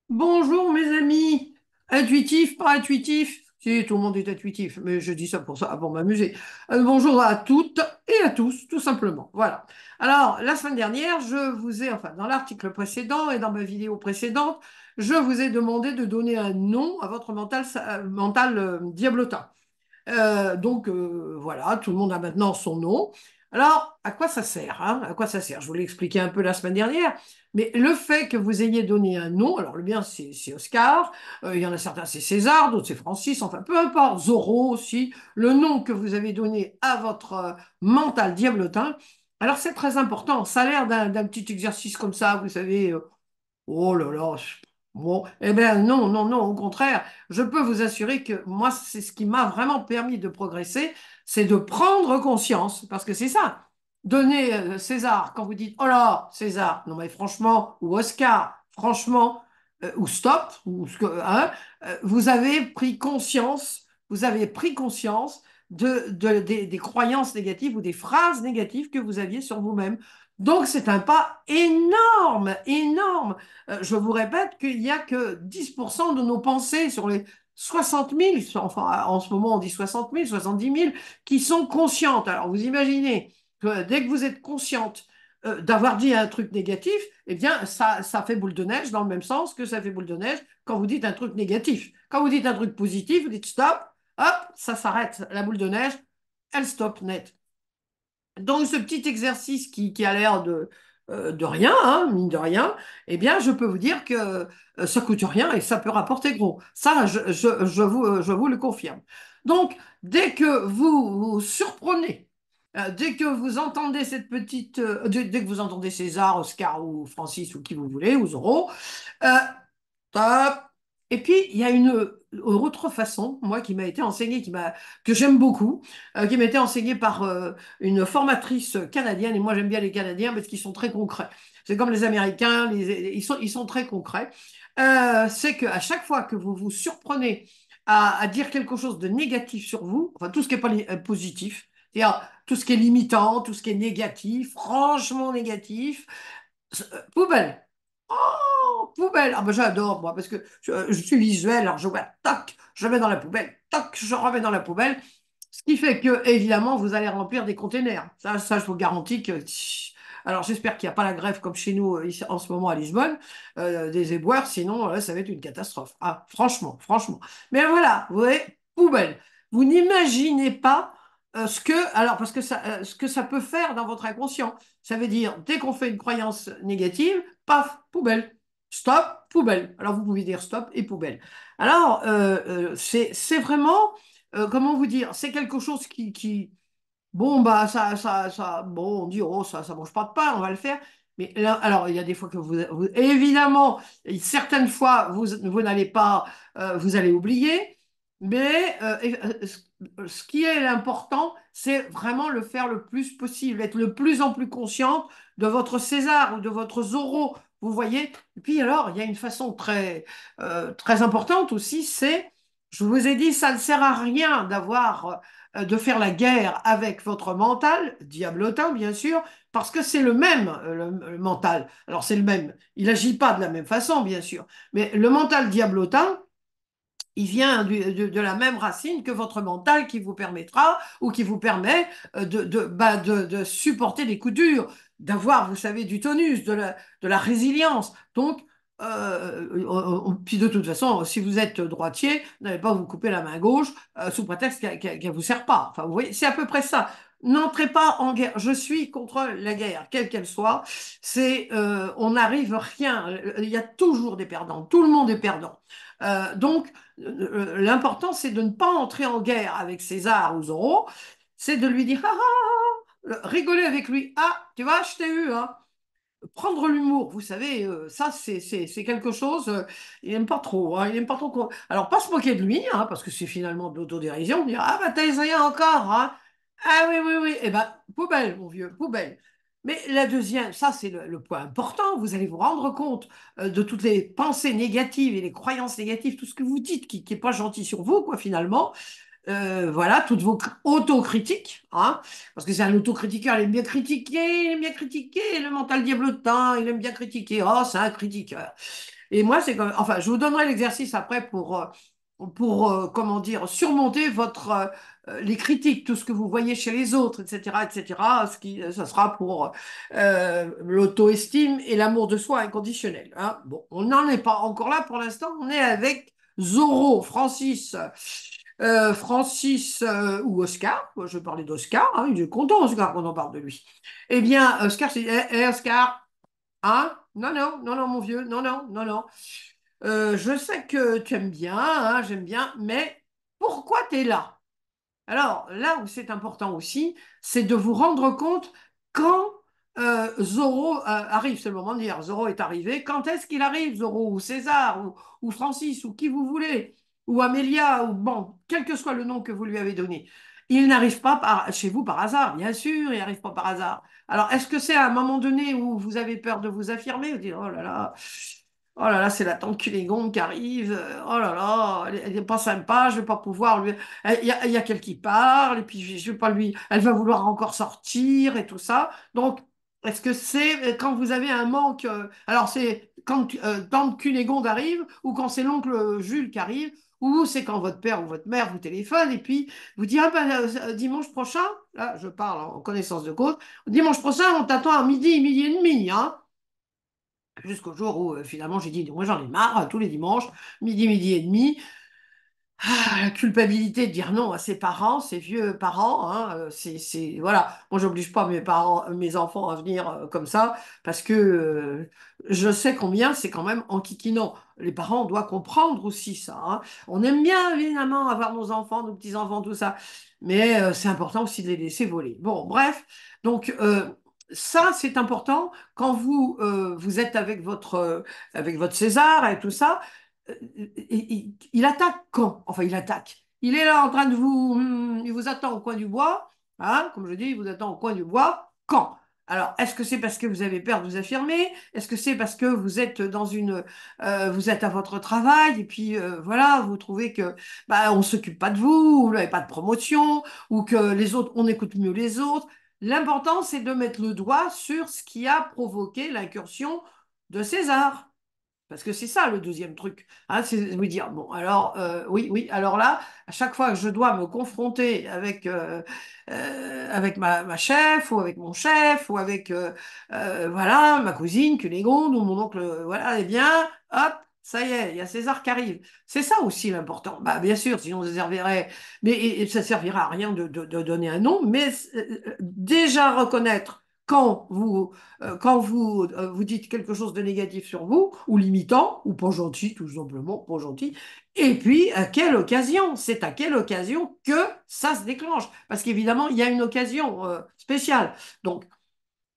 Bonjour mes amis, intuitif, pas intuitif, si tout le monde est intuitif, mais je dis ça pour m'amuser. Bonjour à toutes et à tous, tout simplement. Voilà. Alors, la semaine dernière, enfin, dans l'article précédent et dans ma vidéo précédente, je vous ai demandé de donner un nom à votre mental diablotin. Voilà, tout le monde a maintenant son nom. Alors, à quoi ça sert, hein? À quoi ça sert? Je vous l'ai expliqué un peu la semaine dernière, mais le fait que vous ayez donné un nom, alors le mien c'est Oscar, il y en a certains c'est César, d'autres c'est Francis, enfin peu importe, Zorro aussi, le nom que vous avez donné à votre mental diablotin, alors c'est très important, ça a l'air d'un petit exercice comme ça, vous savez, oh là là. Bon, eh bien non, non, non, au contraire, je peux vous assurer que moi, c'est ce qui m'a vraiment permis de progresser, c'est de prendre conscience, parce que c'est ça. Donner César, quand vous dites, oh là, César, non mais franchement, ou Oscar, franchement, ou stop, ou ce que, hein, vous avez pris conscience des croyances négatives ou des phrases négatives que vous aviez sur vous-même. Donc c'est un pas énorme, énorme. Je vous répète qu'il n'y a que 10% de nos pensées sur les 60 000, enfin en ce moment on dit 60 000, 70 000, qui sont conscientes. Alors vous imaginez que dès que vous êtes consciente d'avoir dit un truc négatif, eh bien ça fait boule de neige dans le même sens que ça fait boule de neige quand vous dites un truc négatif. Quand vous dites un truc positif, vous dites stop, hop, ça s'arrête. La boule de neige, elle stoppe net. Donc, ce petit exercice qui a l'air de rien, hein, mine de rien, eh bien, je peux vous dire que ça coûte rien et ça peut rapporter gros. Ça, je vous le confirme. Donc, dès que vous vous surprenez, dès que vous entendez dès que vous entendez César, Oscar ou Francis ou qui vous voulez, ou Zorro, euh, Top. Et puis, il y a une autre façon, moi, qui m'a été enseignée, que j'aime beaucoup, qui m'a été enseignée par une formatrice canadienne. Et moi, j'aime bien les Canadiens parce qu'ils sont très concrets. C'est comme les Américains, ils sont très concrets. C'est qu'à chaque fois que vous vous surprenez à dire quelque chose de négatif sur vous, enfin, tout ce qui n'est pas positif, c'est-à-dire tout ce qui est limitant, tout ce qui est négatif, franchement négatif, poubelle. Oh, poubelle. Ah ben j'adore moi parce que je suis visuel, alors je vois tac, je mets dans la poubelle, tac, je remets dans la poubelle. Ce qui fait que évidemment vous allez remplir des containers. Ça je vous garantis que. Alors j'espère qu'il n'y a pas la grève comme chez nous ici, en ce moment à Lisbonne, des éboueurs, sinon ça va être une catastrophe. Ah franchement, franchement. Mais voilà, vous voyez, poubelle. Vous n'imaginez pas parce que ce que ça peut faire dans votre inconscient. Ça veut dire, dès qu'on fait une croyance négative, paf, poubelle. Stop, poubelle. Alors vous pouvez dire stop et poubelle. Alors, c'est vraiment, comment vous dire, c'est quelque chose bon, bah, bon, on dit, oh, ça mange pas de pain, on va le faire. Mais là, alors, il y a des fois que évidemment, certaines fois, vous n'allez pas, vous allez oublier, mais ce qui est important, c'est vraiment le faire le plus possible, être le plus en plus consciente de votre César ou de votre Zorro, vous voyez. Et puis alors, il y a une façon très importante aussi, je vous ai dit, ça ne sert à rien de faire la guerre avec votre mental, diablotin bien sûr, parce que c'est le même, le mental. Alors c'est le même, il n'agit pas de la même façon bien sûr, mais le mental diablotin, il vient de la même racine que votre mental qui vous permettra ou qui vous permet de supporter les coups durs, d'avoir, vous savez, du tonus, de la résilience. Donc, puis de toute façon, si vous êtes droitier, vous n'allez pas vous couper la main gauche sous prétexte qu'elle ne vous sert pas. Enfin, vous voyez, c'est à peu près ça. N'entrez pas en guerre. Je suis contre la guerre, quelle qu'elle soit. On n'arrive rien. Il y a toujours des perdants. Tout le monde est perdant. Donc, l'important, c'est de ne pas entrer en guerre avec César ou Zorro, c'est de lui dire, rigoler avec lui. Ah, tu vois, je t'ai eu, hein. Prendre l'humour, vous savez, ça, c'est quelque chose, il n'aime pas trop, hein, il n'aime pas trop. Alors, pas se moquer de lui, hein, parce que c'est finalement de l'autodérision, dire, ah, bah, t'as essayé encore, hein. Ah, oui, oui, oui, eh ben, poubelle, mon vieux, poubelle. Mais la deuxième, ça, c'est le point important, vous allez vous rendre compte de toutes les pensées négatives et les croyances négatives, tout ce que vous dites qui n'est pas gentil sur vous, quoi, finalement. Voilà, toutes vos autocritiques, hein, parce que c'est un autocritiqueur, il aime bien critiquer, il aime bien critiquer, le mental diablotin, il aime bien critiquer, oh, c'est un critiqueur. Et moi, c'est comme, enfin, je vous donnerai l'exercice après pour comment dire, surmonter les critiques, tout ce que vous voyez chez les autres, etc., etc. Ça sera pour l'auto-estime et l'amour de soi inconditionnel. Hein. Bon, on n'en est pas encore là pour l'instant. On est avec Zorro, Francis ou Oscar. Moi, je parlais d'Oscar. Hein, il est content, Oscar, quand on parle de lui. Eh bien, Oscar, c'est Oscar. Hein? Non, non, non, non, mon vieux, non, non, non, non. Je sais que tu aimes bien, hein, j'aime bien, mais pourquoi tu es là? Alors, là où c'est important aussi, c'est de vous rendre compte quand Zorro arrive. C'est le moment de dire, Zorro est arrivé. Quand est-ce qu'il arrive, Zorro, ou César, ou Francis, ou qui vous voulez, ou Amélia, ou bon, quel que soit le nom que vous lui avez donné. Il n'arrive pas chez vous par hasard, bien sûr, il n'arrive pas par hasard. Alors, est-ce que c'est à un moment donné où vous avez peur de vous affirmer, vous dites, oh là là, c'est la tante Cunégonde qui arrive, oh là là, elle n'est pas sympa, je vais pas pouvoir lui, il y a quelqu'un qui parle, et puis je vais pas lui, elle va vouloir encore sortir et tout ça. Donc, est-ce que c'est quand vous avez un manque, alors c'est quand tante Cunégonde arrive, ou quand c'est l'oncle Jules qui arrive, ou c'est quand votre père ou votre mère vous téléphone, et puis vous dit, ah ben, dimanche prochain, là je parle en connaissance de cause, dimanche prochain on t'attend à midi, midi et demi, hein. Jusqu'au jour où finalement j'ai dit, moi j'en ai marre, tous les dimanches, midi, midi et demi. Ah, la culpabilité de dire non à ses parents, ses vieux parents, hein, voilà. Moi, j'oblige pas mes parents, mes enfants à venir comme ça parce que je sais combien c'est quand même enquiquinant. Les parents doivent comprendre aussi ça. Hein. On aime bien évidemment avoir nos enfants, nos petits-enfants, tout ça, mais c'est important aussi de les laisser voler. Bon, bref, donc ça c'est important quand vous êtes avec votre César et tout ça il attaque quand? Enfin, il attaque. Il est là en train de il vous attend au coin du bois, hein, comme je dis, il vous attend au coin du bois. Quand? Alors, est-ce que c'est parce que vous avez peur de vous affirmer? Est-ce que c'est parce que vous êtes vous êtes à votre travail et puis voilà, vous trouvez que bah, on s'occupe pas de vous, vous n'avez pas de promotion, ou que les autres, on écoute mieux les autres. L'important, c'est de mettre le doigt sur ce qui a provoqué l'incursion de César. Parce que c'est ça le deuxième truc, hein, c'est de vous dire, bon, alors, oui, oui, alors là, à chaque fois que je dois me confronter avec ma chef, ou avec mon chef, ou avec, voilà, ma cousine, Cunégonde, ou mon oncle, voilà, eh bien, hop, ça y est, il y a César qui arrive. C'est ça aussi l'important. Bah, bien sûr, sinon ça servirait, mais et ça servira à rien de donner un nom, mais déjà reconnaître quand vous dites quelque chose de négatif sur vous, ou limitant, ou pas gentil, tout simplement, pas gentil, et puis à quelle occasion? C'est à quelle occasion que ça se déclenche? Parce qu'évidemment, il y a une occasion spéciale. Donc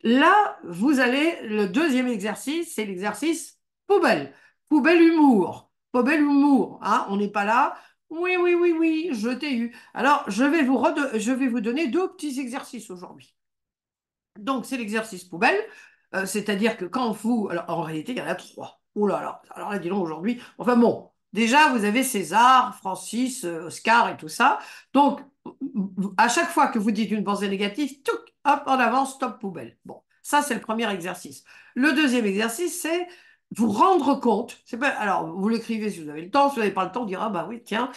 là, vous allez, le deuxième exercice, c'est l'exercice poubelle. Poubelle humour. Poubelle humour. Hein, on n'est pas là. Oui, oui, oui, oui, je t'ai eu. Alors, je vais vous donner deux petits exercices aujourd'hui. Donc, c'est l'exercice poubelle, c'est-à-dire que quand vous... Alors, en réalité, il y en a trois. Oh là là, alors là, dis donc aujourd'hui... Enfin bon, déjà, vous avez César, Francis, Oscar et tout ça. Donc, à chaque fois que vous dites une pensée négative, touc, hop, en avant, stop poubelle. Bon, ça, c'est le premier exercice. Le deuxième exercice, c'est vous rendre compte. C'est pas, alors, vous l'écrivez si vous avez le temps. Si vous n'avez pas le temps, vous direz, ah bah oui, tiens,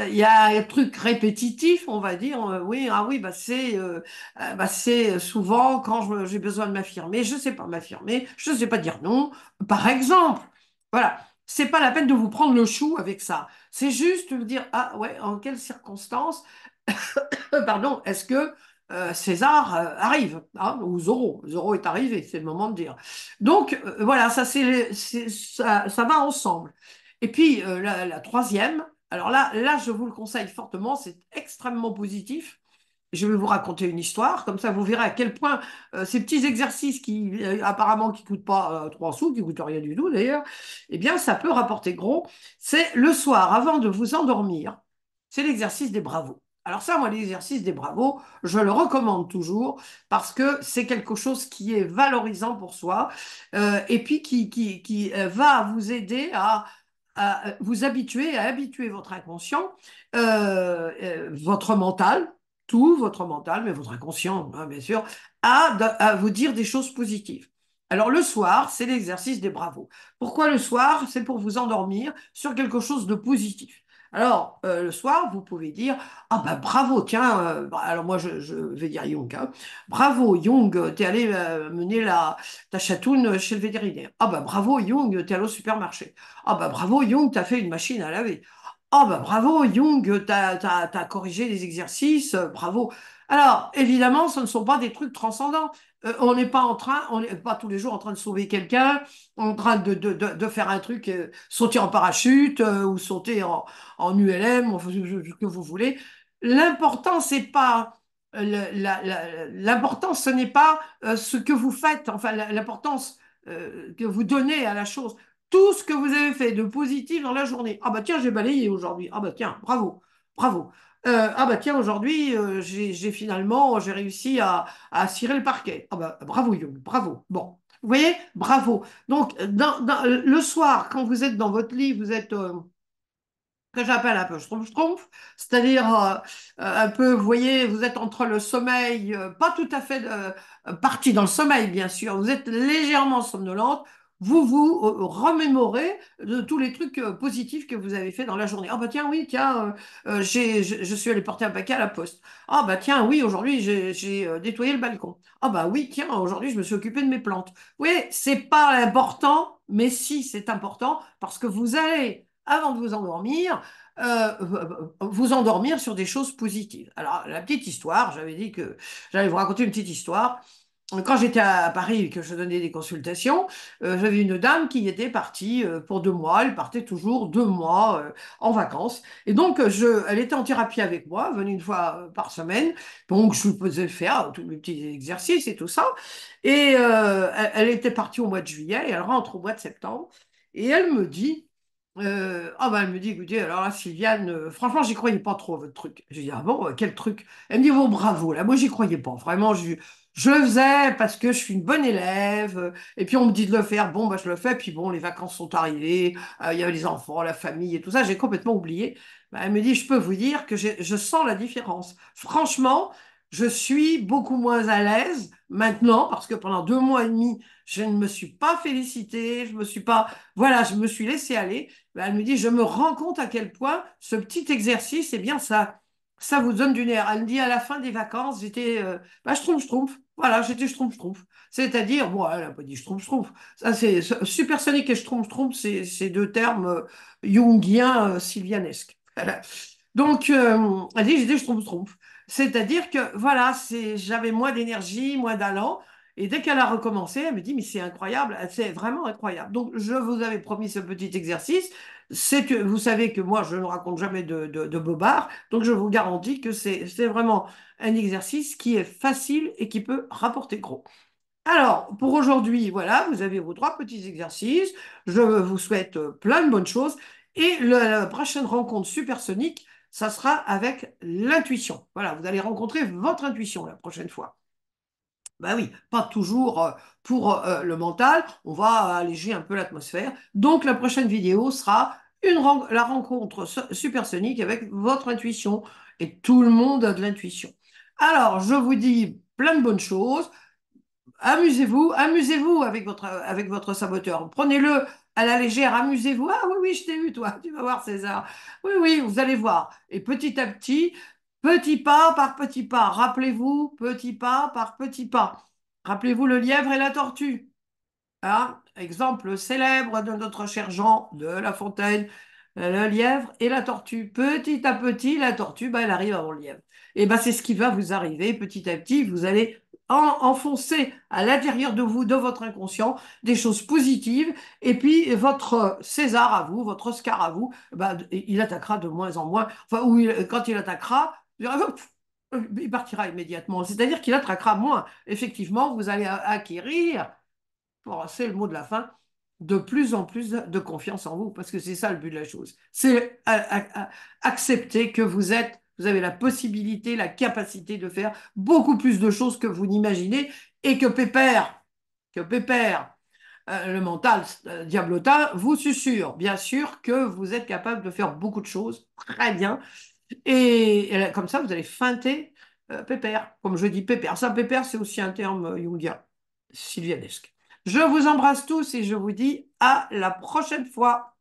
il y a un truc répétitif, on va dire. Oui, ah oui, bah c'est souvent quand j'ai besoin de m'affirmer, je sais pas m'affirmer, je sais pas dire non. Par exemple, voilà, c'est pas la peine de vous prendre le chou avec ça. C'est juste de vous dire ah ouais, en quelles circonstances, pardon, est-ce que César arrive, hein, ou Zorro. Zorro est arrivé, c'est le moment de dire. Donc voilà, ça va ensemble. Et puis la troisième. Alors là, je vous le conseille fortement, c'est extrêmement positif. Je vais vous raconter une histoire, comme ça vous verrez à quel point ces petits exercices qui apparemment qui coûtent pas 3 sous, qui coûtent rien du tout d'ailleurs, eh bien ça peut rapporter gros. C'est le soir, avant de vous endormir, c'est l'exercice des bravos. Alors ça, moi, l'exercice des bravos, je le recommande toujours parce que c'est quelque chose qui est valorisant pour soi et puis qui va vous aider à vous habituer, à habituer votre inconscient, votre mental, tout votre mental, mais votre inconscient, hein, bien sûr, à vous dire des choses positives. Alors le soir, c'est l'exercice des bravos. Pourquoi le soir? C'est pour vous endormir sur quelque chose de positif. Alors, le soir, vous pouvez dire, ah ben bravo, tiens, alors moi je vais dire Jung, hein. Bravo Jung, t'es allé mener ta chatoune chez le vétérinaire. Ah ben bravo Jung, t'es allé au supermarché. Ah ben bravo Jung, t'as fait une machine à laver. Ah bah bravo, Jung, t'as corrigé les exercices, bravo. Alors, évidemment, ce ne sont pas des trucs transcendants. On n'est pas tous les jours en train de sauver quelqu'un, en train de faire un truc, sauter en parachute ou sauter en ULM, enfin, ce que vous voulez. L'important, c'est pas l'important, ce n'est pas ce que vous faites, enfin l'importance que vous donnez à la chose tout ce que vous avez fait de positif dans la journée. Ah bah tiens, j'ai balayé aujourd'hui. Ah bah tiens, bravo, bravo. Ah bah tiens, aujourd'hui, j'ai finalement, j'ai réussi à cirer le parquet. Ah bah bravo Young, bravo. Bon, vous voyez, bravo. Donc, le soir, quand vous êtes dans votre lit, vous êtes que j'appelle un peu schtroumpf, c'est-à-dire un peu, vous voyez, vous êtes entre le sommeil, pas tout à fait parti dans le sommeil, bien sûr, vous êtes légèrement somnolente, vous vous remémorez de tous les trucs positifs que vous avez fait dans la journée. Ah bah tiens, oui, tiens, je suis allé porter un paquet à la poste. Ah bah tiens, oui, aujourd'hui, j'ai nettoyé le balcon. Ah bah oui, tiens, aujourd'hui, je me suis occupé de mes plantes. Oui, c'est pas important, mais si, c'est important, parce que vous allez avant de vous endormir sur des choses positives. Alors, la petite histoire, j'avais dit que j'allais vous raconter une petite histoire. Quand j'étais à Paris et que je donnais des consultations, j'avais une dame qui était partie pour 2 mois. Elle partait toujours 2 mois en vacances. Et donc, elle était en thérapie avec moi, venue une fois par semaine. Donc, je lui faisais faire tous mes petits exercices et tout ça. Et elle était partie au mois de juillet et elle rentre au mois de septembre. Et elle me dit, elle me dit, écoutez, alors là, Sylviane, franchement, j'y croyais pas trop, votre truc. J'ai dit, ah bon, quel truc? Elle me dit, bon, bravo, là, moi, j'y croyais pas. Vraiment, je le faisais parce que je suis une bonne élève, et puis on me dit de le faire, bon, bah, je le fais, puis bon, les vacances sont arrivées, il y avait les enfants, la famille et tout ça, j'ai complètement oublié. Bah, elle me dit, je peux vous dire que je sens la différence. Franchement, je suis beaucoup moins à l'aise maintenant, parce que pendant 2 mois et demi, je ne me suis pas félicitée, je me suis pas, voilà, je me suis laissée aller. Bah, elle me dit, je me rends compte à quel point ce petit exercice, eh bien, ça vous donne du nerf. Elle me dit, à la fin des vacances, j'étais, schtroumpf. Voilà, j'étais schtroumpf. C'est-à-dire, bon, elle n'a pas dit schtroumpf. Ça, c'est supersonique et schtroumpf, c'est deux termes jungiens sylvianesques. Voilà. Donc, elle dit, j'étais schtroumpf. C'est-à-dire que, voilà, j'avais moins d'énergie, moins d'allant. Et dès qu'elle a recommencé, elle me dit, mais c'est incroyable, c'est vraiment incroyable. Donc, je vous avais promis ce petit exercice. C'est que vous savez que moi, je ne raconte jamais de bobards. Donc, je vous garantis que c'est vraiment un exercice qui est facile et qui peut rapporter gros. Alors, pour aujourd'hui, voilà, vous avez vos 3 petits exercices. Je vous souhaite plein de bonnes choses. Et la prochaine rencontre supersonique, ça sera avec l'intuition. Voilà, vous allez rencontrer votre intuition la prochaine fois. Ben oui, pas toujours pour le mental, on va alléger un peu l'atmosphère. Donc la prochaine vidéo sera la rencontre supersonique avec votre intuition. Et tout le monde a de l'intuition. Alors, je vous dis plein de bonnes choses. Amusez-vous, amusez-vous avec votre saboteur. Prenez-le à la légère, amusez-vous. Ah oui, oui, je t'ai eu, toi. Tu vas voir, César. Oui, oui, vous allez voir. Et petit à petit, petit pas par petit pas. Rappelez-vous, petit pas par petit pas. Rappelez-vous le lièvre et la tortue. Hein, exemple célèbre de notre cher Jean de La Fontaine, le lièvre et la tortue. Petit à petit, la tortue, bah, elle arrive avant le lièvre. Et ben, c'est ce qui va vous arriver petit à petit. Vous allez enfoncer à l'intérieur de vous, de votre inconscient, des choses positives. Et puis, votre César à vous, votre Oscar à vous, bah, il attaquera de moins en moins. Enfin, quand il attaquera, il partira immédiatement. C'est-à-dire qu'il attaquera moins. Effectivement, vous allez acquérir c'est le mot de la fin, de plus en plus de confiance en vous, parce que c'est ça le but de la chose. C'est accepter que vous avez la possibilité, la capacité de faire beaucoup plus de choses que vous n'imaginez et que Pépère, le mental diablotin, vous susurre, bien sûr, que vous êtes capable de faire beaucoup de choses, très bien, et comme ça, vous allez feinter Pépère, comme je dis Pépère. Ça, Pépère, c'est aussi un terme jungien, sylvianesque. Je vous embrasse tous et je vous dis à la prochaine fois.